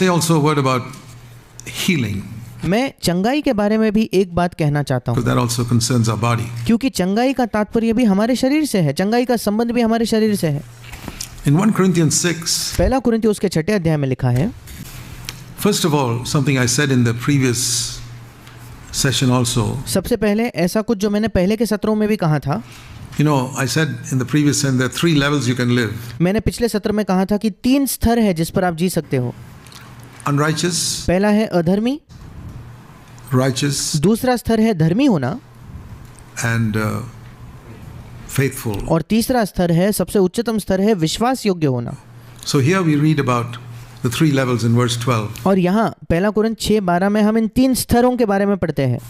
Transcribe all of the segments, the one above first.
say also a word about healing, मैं चंगाई के बारे में भी एक बात कहना चाहता because हूँ, that also concerns our body. क्योंकि चंगाई का तात्पर्य भी हमारे शरीर से है, चंगाई का संबंध भी हमारे शरीर से है। In 1 Corinthians 6, पहला कुरिन्थियों उसके 6 अध्याय में लिखा है, first of all, something I said in the previous session also. सबसे पहले ऐसा कुछ जो मैंने पहले के सत्रों में भी कहा था। You know, I said in the previous session there are 3 levels you can live. मैंने पिछले सत्र में कहा था कि 3 स्तर है जिस पर आप जी सकते हो। Unrighteous, पहला है अधर्मी, righteous, दूसरा स्तर है धर्मी होना, and faithful. और तीसरा स्तर है, सबसे उच्चतम स्तर है विश्वास योग्य होना। So here we read about the 3 levels in verse 12. और यहाँ पहला कुरिन्थ 6:12 में हम इन 3 स्तरों के बारे में पढ़ते हैं।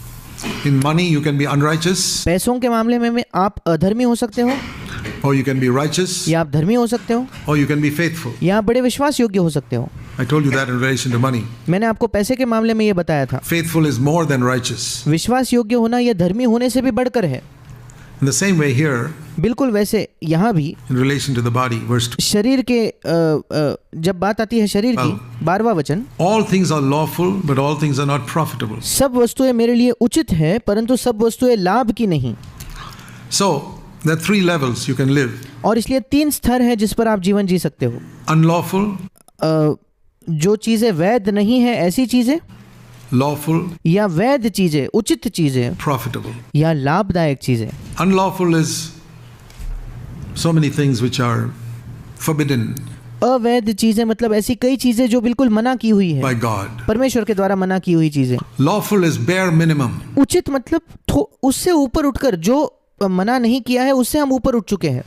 In money you can be unrighteous, पैसों के मामले में आप अधर्मी हो सकते हो, or you can be righteous, या आप धर्मी हो सकते हो, or you can be faithful. या आप बड़े विश्वास योग्य हो सकते हो। I told you that in relation to money. मैंने आपको पैसे के मामले में ये बताया था, Faithful is more than righteous. विश्वास योग्य होना यह धर्मी होने से भी बढ़कर है। In the same way here, बिल्कुल वैसे यहाँ भी in relation to the body, verse 2, शरीर के जब बात आती है शरीर की, 12वां वचन, all things are lawful, but all things are not profitable. सब वस्तुएं मेरे लिए उचित है परंतु सब वस्तुएं लाभ की नहीं। So there are 3 levels you can live. और इसलिए 3 स्तर है जिस पर आप जीवन जी सकते हो। Unlawful, जो चीजें वैध नहीं है ऐसी चीजें, lawful, या वैध चीजें, उचित चीजें, profitable. या लाभदायक चीजें। Unlawful is so many things which are forbidden अवैध चीजें मतलब ऐसी कई चीजें जो बिल्कुल मना की हुई है, by God. परमेश्वर के द्वारा मना की हुई चीजें। Lawful is bare minimum. उचित मतलब उससे ऊपर उठकर, जो मना नहीं किया है उससे हम ऊपर उठ चुके हैं।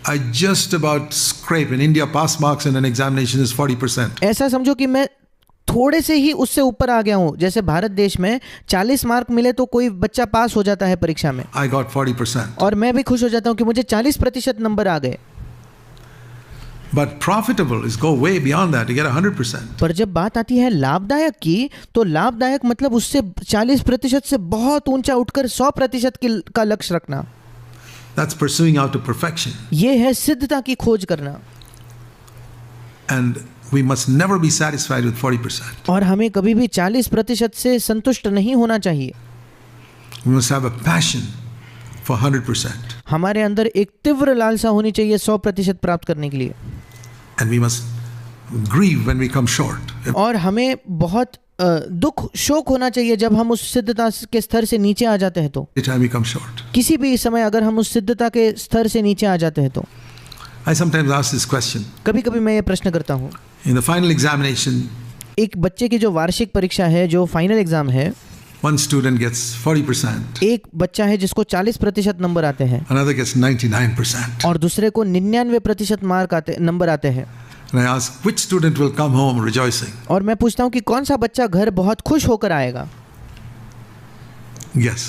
I just about scrape. In India, pass marks in an examination is 40%. ऐसा समझो कि मैं थोड़े से ही उससे ऊपर आ गया हूँ। जैसे भारत देश में 40 मार्क मिले तो कोई बच्चा पास हो जाता है परीक्षा में, I got 40%. और मैं भी खुश हो जाता हूँ कि मुझे 40% नंबर आ गए। But profitable is go way beyond that to get 100%. पर जब बात आती है लाभदायक की, तो लाभदायक मतलब उससे 40% से बहुत ऊंचा उठकर 100% का लक्ष्य रखना। That's pursuing out to perfection. ये है सिद्धता की खोज करना। And we must never be satisfied with 40%. और हमें कभी भी 40% से संतुष्ट नहीं होना चाहिए। We must have a passion for 100%. हमारे अंदर एक तीव्र लालसा होनी चाहिए 100% प्राप्त करने के लिए। And we must grieve when we come short. और हमें बहुत दुख शोक होना चाहिए जब हम उस सिद्धता के स्तर से नीचे आ जाते हैं। तो Every time we come short. किसी भी समय अगर हम उस सिद्धता के स्तर से नीचे आ जाते हैं तो I sometimes ask this question. कभी कभी मैं ये प्रश्न करता हूँ, In the final examination, एक बच्चे की जो वार्षिक परीक्षा है, जो फाइनल एग्जाम है, one student gets 40%, एक बच्चा है जिसको 40% नंबर आते हैं, another gets 99%. और दूसरे को 99% नंबर आते हैं। And I ask, which student will come home rejoicing? और मैं पूछता हूँ कि कौन सा बच्चा घर बहुत खुश होकर आएगा। Yes.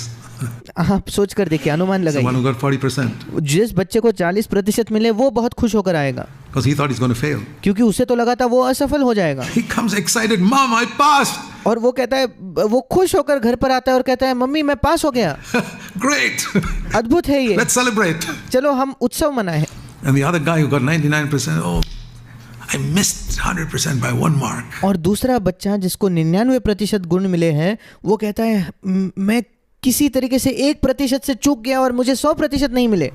आप सोच कर देखिए, अनुमान The one लगाइए। who got 40%. जिस बच्चे को 40% मिले वो बहुत खुश होकर आएगा, Because he thought he's going to fail. क्योंकि उसे तो लगा था वो असफल हो जाएगा। He comes excited, Mom, I passed. और वो कहता है, वो खुश होकर घर पर आता है और कहता है, मम्मी मैं पास हो गया। Great. अद्भुत है ये, Let's celebrate. चलो हम उत्सव मनाएं। And the other guy who got 99%, oh, I missed 100% by 1 mark. और दूसरा बच्चा जिसको 99% गुण मिले हैं, वो कहता है मैं किसी तरीके से 1% से चूक गया और मुझे 100% नहीं मिले।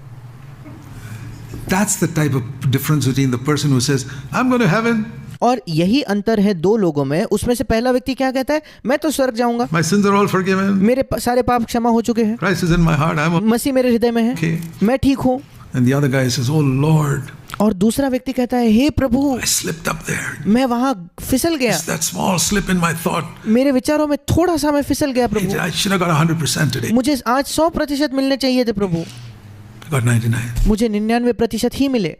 That's the type of difference between the person who says, I'm going to heaven. और यही अंतर है दो लोगों में। उसमें से पहला व्यक्ति क्या कहता है, मैं तो स्वर्ग जाऊंगा, My sins are all forgiven. मेरे सारे पाप क्षमा हो चुके हैं, Christ is in my heart. I'm मसीह मेरे हृदय में है, okay. मैं ठीक हूँ। And the other guy says, oh Lord, और दूसरा व्यक्ति कहता है, हे प्रभु, I slipped up there. मैं वहां फिसल गया, Just that small slip in my thought. मेरे विचारों में थोड़ा सा मैं फिसल गया प्रभु, I should have got 100% today. मुझे आज 100% मिलने चाहिए थे प्रभु, I got 99. मुझे 99% ही मिले।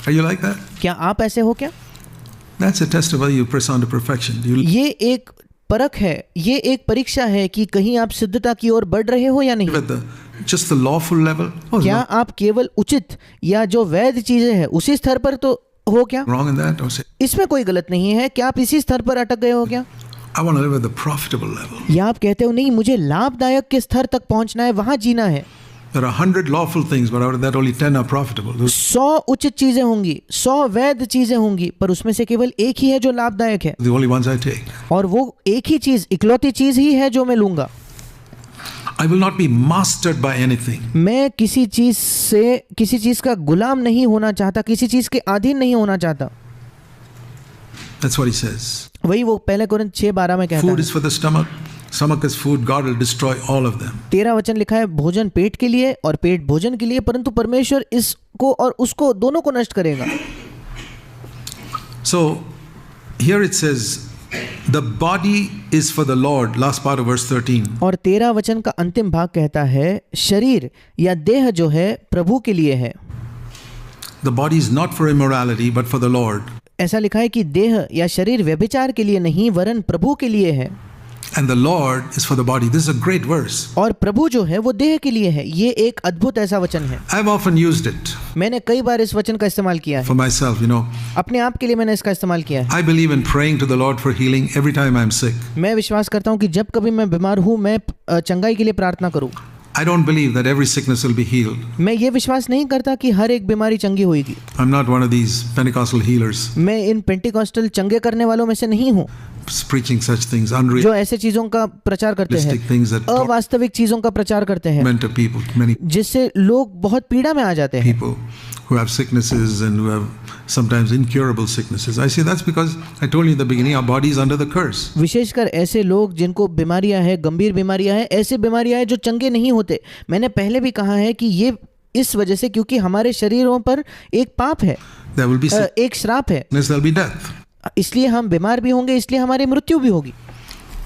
Are you like that? क्या आप ऐसे हो क्या? That's a test of whether you press on to perfection. ये एक परख है, ये एक परीक्षा है कि कहीं आप सिद्धता की ओर बढ़ रहे हो या नहीं। live at just the lawful level. Oh, क्या आप केवल उचित या जो वैध चीजें हैं उसी स्तर पर तो हो क्या? wrong in that? Or say, इसमें कोई गलत नहीं है। क्या आप इसी स्तर पर अटक गए हो क्या? I want to live at the profitable level. या आप कहते हो नहीं, मुझे लाभदायक के स्तर तक पहुंचना है, वहां जीना है। There are 100 lawful things, but out of that only 10 are profitable. 100 उचित चीजें होंगी, 100 वैध चीजें होंगी, पर उसमें से केवल एक ही है जो लाभदायक है, The only ones I take. और वो एक ही चीज, इकलौती चीज ही है जो मैं लूंगा। I will not be mastered by anything. मैं किसी चीज का गुलाम नहीं होना चाहता, किसी चीज के अधीन नहीं होना चाहता। That's what he says. वही वो पहले कोरिन्थ 6:12 में कहता Food है। is for the stomach. Stomach is food. God will destroy all of them. 13 वचन लिखा है, भोजन पेट के लिए और पेट भोजन के लिए, परंतु परमेश्वर इसको और उसको दोनों को नष्ट करेगा। So here it says, the body is for the Lord. Last part of verse 13. और 13 वचन का अंतिम भाग कहता है, शरीर या देह जो है प्रभु के लिए है। The body is not for immorality, but for the Lord. ऐसा लिखा है कि देह या शरीर व्यभिचार के लिए नहीं वरन प्रभु के लिए है, And the Lord is for the body. This is a great verse. और प्रभु जो है वो देह के लिए है। ये एक अद्भुत ऐसा वचन है। I've often used it मैंने कई बार इस वचन का इस्तेमाल किया है, for myself, you know. अपने आप के लिए मैंने इसका इस्तेमाल किया है। I believe in praying to the Lord for healing every time I'm sick. मैं विश्वास करता हूँ कि जब कभी मैं बीमार हूँ मैं चंगाई के लिए प्रार्थना करूँ। I don't believe that every sickness will be healed. मैं ये विश्वास नहीं करता कि हर एक बीमारी चंगी होगी। I'm not one of these Pentecostal healers मैं इन पेंटिकॉस्टल चंगे करने वालों में से नहीं हूँ preaching such things, unreal जो ऐसे चीजों का प्रचार करते हैं, things that अवास्तविक चीजों का प्रचार करते हैं, torment of people. Many जिससे लोग बहुत पीड़ा में आ जाते हैं। people who have sicknesses and who have sometimes incurable sicknesses. I say that's because I told you in the beginning, our body is under the curse. विशेषकर ऐसे लोग जिनको बीमारियां हैं, गंभीर बीमारियां हैं, ऐसी बीमारियां हैं जो चंगे नहीं होते। मैंने पहले भी कहा है कि ये इस वजह से क्योंकि हमारे शरीरों पर एक पाप है, There will be एक श्राप है, sickness, there will be death. इसलिए हम बीमार भी होंगे, इसलिए हमारी मृत्यु भी होगी।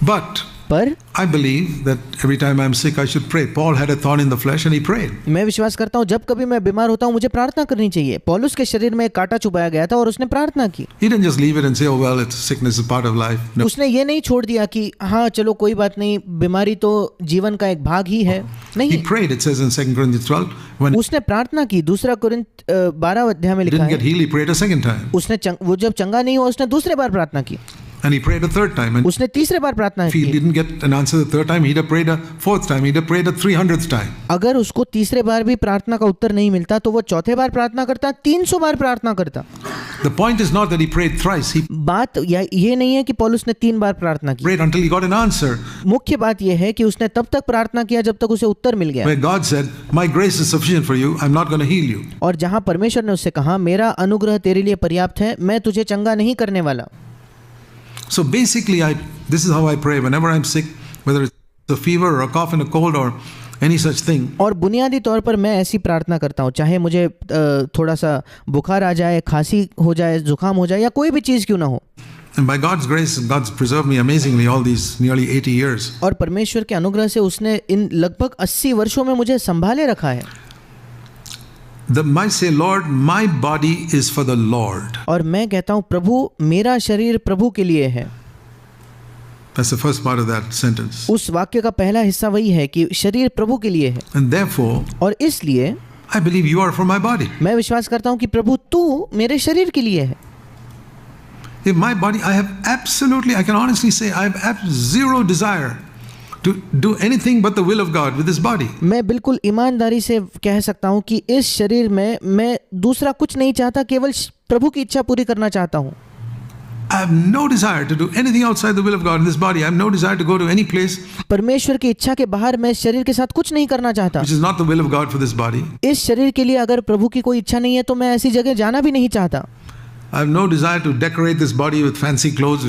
But पर I believe that every time I'm sick, I should pray. Paul had a thorn in the flesh and he prayed. मैं विश्वास करता हूँ जब कभी मैं बीमार होता हूँ मुझे प्रार्थना करनी चाहिए। पौलुस के शरीर में एक कांटा चुभाया गया था और उसने प्रार्थना की। He didn't just leave it and say, oh well, it's sickness is part of life. No. उसने ये नहीं छोड़ दिया कि हाँ चलो कोई बात नहीं, बीमारी तो जीवन का एक भाग ही है। He नहीं, prayed, it says in 2 Corinthians 12, when he उसने प्रार्थना की। 2 कोरिन्थ 12 अध्याय में लिखा didn't get है, healed, he prayed a second time. उसने वो जब चंगा नहीं हुआ उसने दूसरे बार प्रार्थना की, And he prayed a third time. And उसने तीसरे बार प्रार्थना if he की। didn't get an answer the third time, he'd have prayed a fourth time, he'd have prayed a 300th time. अगर उसको तीसरे बार भी प्रार्थना का उत्तर नहीं मिलता तो वो चौथे बार प्रार्थना करता, 300 बार प्रार्थना करता। The point is not that he prayed thrice, he बात ये नहीं है कि पौलुस ने 3 बार प्रार्थना की। prayed until he got an answer. मुख्य बात यह है कि उसने तब तक प्रार्थना किया जब तक उसे उत्तर मिल गया, Where God said, my grace is sufficient for you, I'm not going to heal you. और जहां परमेश्वर ने उससे कहा मेरा अनुग्रह तेरे लिए पर्याप्त है, मैं तुझे चंगा नहीं करने वाला। So basically, this is how I pray whenever I'm sick, whether it's a fever or a cough and a cold or any such thing. और बुनियादी तौर पर मैं ऐसी प्रार्थना करता हूँ, चाहे मुझे थोड़ा सा बुखार आ जाए, खांसी हो जाए, जुकाम हो जाए या कोई भी चीज़ क्यों ना हो। And by God's grace, God's preserved me amazingly all these nearly 80 years. और परमेश्वर के अनुग्रह से उसने इन लगभग 80 वर्षों में मुझे संभाले रखा है। I say, Lord, my body is for the Lord. और मैं कहता हूँ प्रभु मेरा शरीर प्रभु के लिए है। That's the first part of that sentence. उस वाक्य का पहला हिस्सा वही है कि शरीर प्रभु के लिए है, And therefore, और इसलिए I believe you are for my body. मैं विश्वास करता हूँ कि प्रभु तू मेरे शरीर के लिए है। If my body, I can honestly say, I have zero desire to do anything but the will of God with this body. मैं बिल्कुल ईमानदारी से कह सकता हूँ कि इस शरीर में मैं दूसरा कुछ नहीं चाहता, केवल प्रभु की इच्छा पूरी करना चाहता हूँ। I have no desire to do anything outside the will of God in this body. I have no desire to go to any place परमेश्वर की इच्छा के बाहर मैं इस शरीर के साथ कुछ नहीं करना चाहता। which is not the will of God for this body. इस शरीर के लिए अगर प्रभु की कोई इच्छा नहीं है तो मैं ऐसी जगह जाना भी नहीं चाहता। I have no desire to decorate this body with fancy clothes,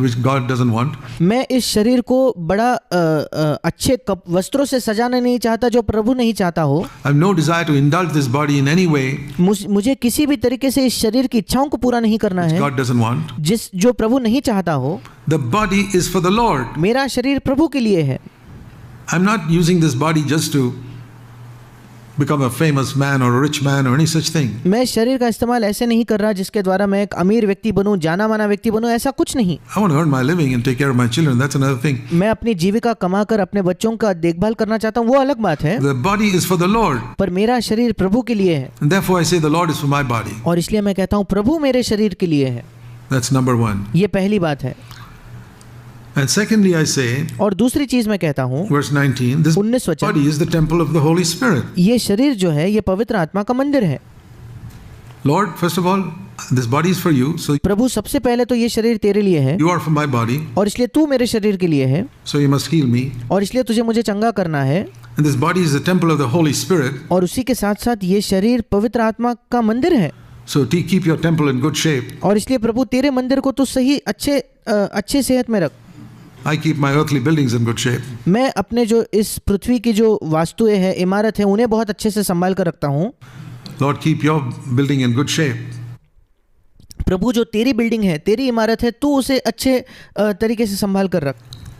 which God doesn't want. मैं इस शरीर को बड़ा अच्छे वस्त्रों से सजाना नहीं चाहता जो प्रभु नहीं चाहता हो। I have no desire to indulge this body in any way मुझे किसी भी तरीके से इस शरीर की इच्छाओं को पूरा नहीं करना है God doesn't want. जो प्रभु नहीं चाहता हो। The body is for the Lord. मेरा शरीर प्रभु के लिए है। I'm not using this body just to become a famous man or a rich man or any such thing. मैं शरीर का इस्तेमाल ऐसे नहीं कर रहा जिसके द्वारा मैं एक अमीर व्यक्ति बनूं, जाना माना व्यक्ति बनूं, ऐसा कुछ नहीं। I want to earn my living and take care of my children. That's another thing. मैं अपनी जीविका कमाकर अपने बच्चों का देखभाल करना चाहता हूँ, वो अलग बात है। The body is for the Lord. पर मेरा शरीर प्रभु के लिए है, And therefore I say the Lord is for my body. और इसलिए मैं कहता हूँ प्रभु मेरे शरीर के लिए है। That's number one. ये पहली बात है। And secondly, I say, और दूसरी चीज मैं कहता हूँ, verse 19, this 19 वचन, body is the temple of the Holy Spirit. ये शरीर जो है ये पवित्र आत्मा का मंदिर है। Lord, first of all, this body is for you, so प्रभु सबसे पहले तो ये शरीर तेरे लिए है you are for my body, और इसलिए तू मेरे शरीर के लिए है so you must heal me. और इसलिए तुझे मुझे चंगा करना है। And this body is the temple of the Holy Spirit, और उसी के साथ साथ ये शरीर पवित्र आत्मा का मंदिर है so keep your temple in good shape. और इसलिए प्रभु तेरे मंदिर को तू सही अच्छे सेहत में रख। I keep my earthly buildings in good shape. मैं अपने जो इस पृथ्वी की जो वास्तुएं हैं, इमारत है, उन्हें बहुत अच्छे से संभाल कर रखता हूँ। Lord, keep your building in good shape. प्रभु जो तेरी बिल्डिंग है, तेरी इमारत है, तू उसे अच्छे तरीके से संभाल कर रख।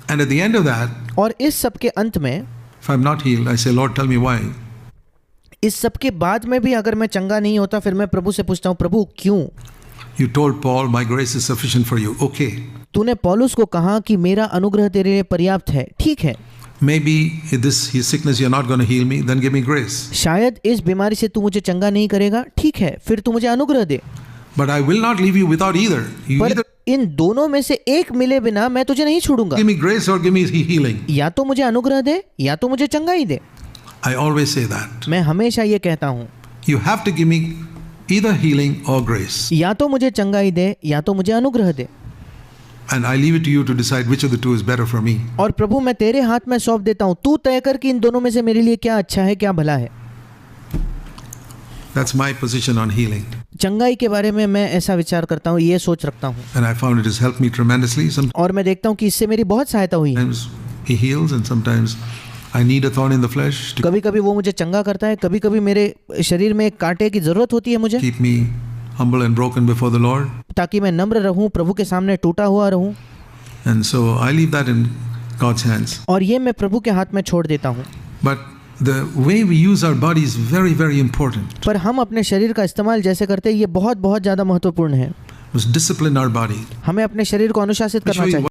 And at the end of that, और इस सब के अंत में, if I'm not healed, I say, Lord, tell me why. इस सब के बाद में भी अगर मैं चंगा नहीं होता, फिर मैं प्रभु से पूछता हूँ, प्रभु क्यों? You told Paul, my grace is sufficient for you. Okay. तूने पौलुस को कहा कि मेरा अनुग्रह तेरे लिए पर्याप्त है। ठीक है, Maybe his sickness you're not going to heal me, then give me grace. शायद इस बीमारी से तू मुझे चंगा नहीं करेगा। ठीक है, फिर तू मुझे अनुग्रह दे। But I will not leave you without either. You पर either इन दोनों में से एक मिले बिना मैं तुझे नहीं छोड़ूंगा। give me grace or give me healing. या तो मुझे अनुग्रह दे या तो मुझे चंगाई दे। I always say that. मैं हमेशा ये कहता हूँ, You have to give me either healing or grace. या तो मुझे चंगाई दे या तो मुझे अनुग्रह दे। And I leave it to you to decide which of the two is better for me. और प्रभु मैं तेरे हाथ में सौंप देता हूँ, तू तय कर कि इन दोनों में से मेरे लिए क्या अच्छा है, क्या भला है। That's my position on healing. चंगाई के बारे में मैं ऐसा विचार करता हूँ, ये सोच रखता हूँ। And I found it has helped me tremendously. और मैं देखता हूँ कि इससे मेरी बहुत सहायता हुई है। Sometimes he heals and sometimes I need a thorn in the flesh to कभी कभी वो मुझे चंगा करता है, कभी कभी मेरे शरीर में एक कांटे की जरूरत होती है मुझे, keep me humble and broken before the Lord. ताकि मैं नम्र रहूं, प्रभु के सामने टूटा हुआ रहूं। And so I leave that in God's hands. और ये मैं प्रभु के हाथ में छोड़ देता हूँ। But the way we use our body is very, very important. पर हम अपने शरीर का इस्तेमाल जैसे करते हैं, ये बहुत बहुत ज़्यादा महत्वपूर्ण है। We must discipline our body. हमें अपने शरीर को अनुशासित Let me करना show you चाहिए।